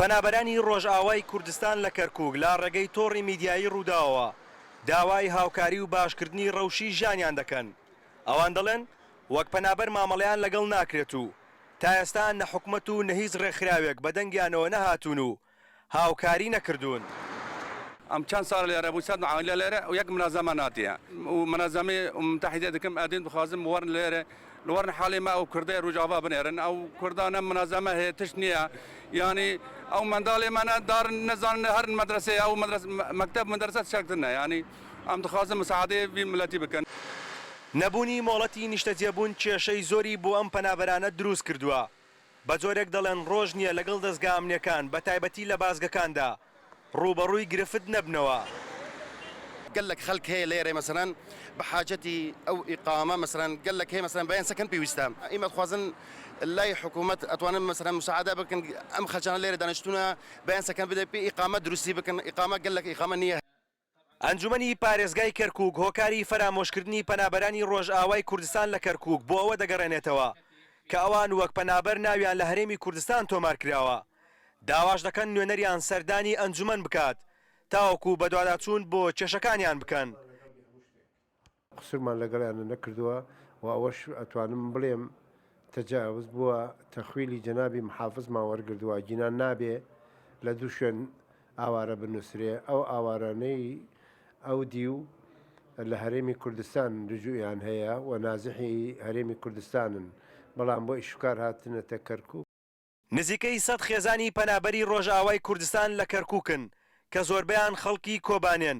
پەنابەرانی ڕۆژئاوای کوردستان لە کەرکووک لا ڕێگەی تۆڕی میدیایی ڕووداوە داوای هاوکاری و باشکردنی ڕەوشی ژیانیان دەکەن. ئەوان دەڵێن وەک پەنابەر مامەڵەیان لەگەڵ ناکرێت و تا ئێستا نە حکومەت و نە هیچ ڕێکخراوێک بەدەنگیانەوە نەهاتوون و هاوکاری نەکردوون. ام چند سال لێرە بوو سەد معاویلە لێرە و یەک منازەمە ناتیە و منازەمەی متحیدە دەکەم ئەدین بخوازم وەرن لێرە لەوەرن حاڵی ما ئەو کوردەی ڕووجاوا بنێرن ئەو کوردانە منازەمە هەیە تشت نییە یعنی ئەو منداڵێمانە دارن نەزانن هەر مەدرسەیە ئەو مەکتەب مەدرسە شەکتنە یعنی ئەم دەخوازم مساعدەی وی ملەتی بکەن. نەبوونی مۆڵەتی نیشتەجێبوون کێشەی زۆری بۆ ئەم پەنابەرانە دروست کردووە. بە جۆرێک دەڵێن ڕۆژ نییە لەگەڵ دەستگا ئەمنیەکان بە تایبەتی لە بازگەکاندا ڕوبەڕووی گرفت نەبنەوە. قال لك خلق هي ليرة مثلا بحاجتي او اقامه مثلا قال لك هي مثلا بين سكن بيوستام اما خوازن لاي حكومه اتوانا مثلا مساعده بكن ام خرجنا ليرة دانشتونا بين سكن بدا باقامه دروسي بكن اقامه قال لك اقامه نيه. ئەنجومەنی پارێزگای کەرکووک هۆکاری فەرامۆشکردنی پەنابەرانی ڕۆژئاوای کوردستان لە کەرکووک بۆ ئەوە دەگەڕێنێتەوە کە ئەوان وەک پەنابەر ناویان لە هەرێمی کوردستان تۆمار کراوە. داواش دەکەن نوێنەریان سەردانی ئەنجومەن بکات تاوەکو بە دواداچوون بۆ کێشەکانیان بکەن. قسرمان لەگەڵیانە نەکردووە و ئەوەش ئەتوانم بڵێم تەجاوز بووە تەخویلی جەنابی محافزمان وەرگردووە گینان نابێ لە دوو شوێن ئاوارە بنووسرێ ئەو ئاوارانەی ئەو دیو لە هەرێمی کوردستان رجوعیان هەیە و نازحی هەرێمی کوردستانن بەڵام بۆ ئیشکار هاتنەتە کەرکووک. نزیکەی 100 خێزانی پەنابەری ڕۆژئاوای کوردستان لە کەرکووکن کە زۆربەیان خەڵکی کۆبانێن.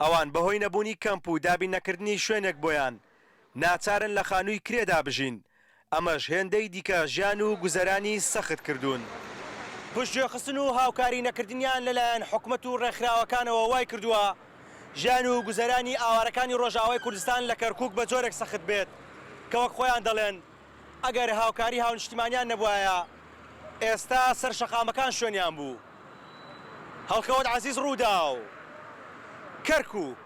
ئەوان بەهۆی نەبوونی کەمپ و دابین نەکردنی شوێنێک بۆیان ناچارن لە خانووی کرێدا بژین. ئەمەش هێندەی دیکە ژیان و گوزەرانی سەخت کردوون. پشتگوێخستن و هاوکاری نەکردنیان لەلایەن حکومەت و ڕێکخراوەکانەوە وای کردووە ژیان و گوزەرانی ئاوارەکانی ڕۆژئاوای کوردستان لە کەرکووک بە جۆرێک سەخت بێت کە وەک خۆیان دەڵێن ئەگەر هاوکاری هاونیشتیمانیان نەبووایە ئێستا سەر شەقامەکان شوێنیان بوو. هەڵکەوت عەزیز ڕوودا و کەرکووک.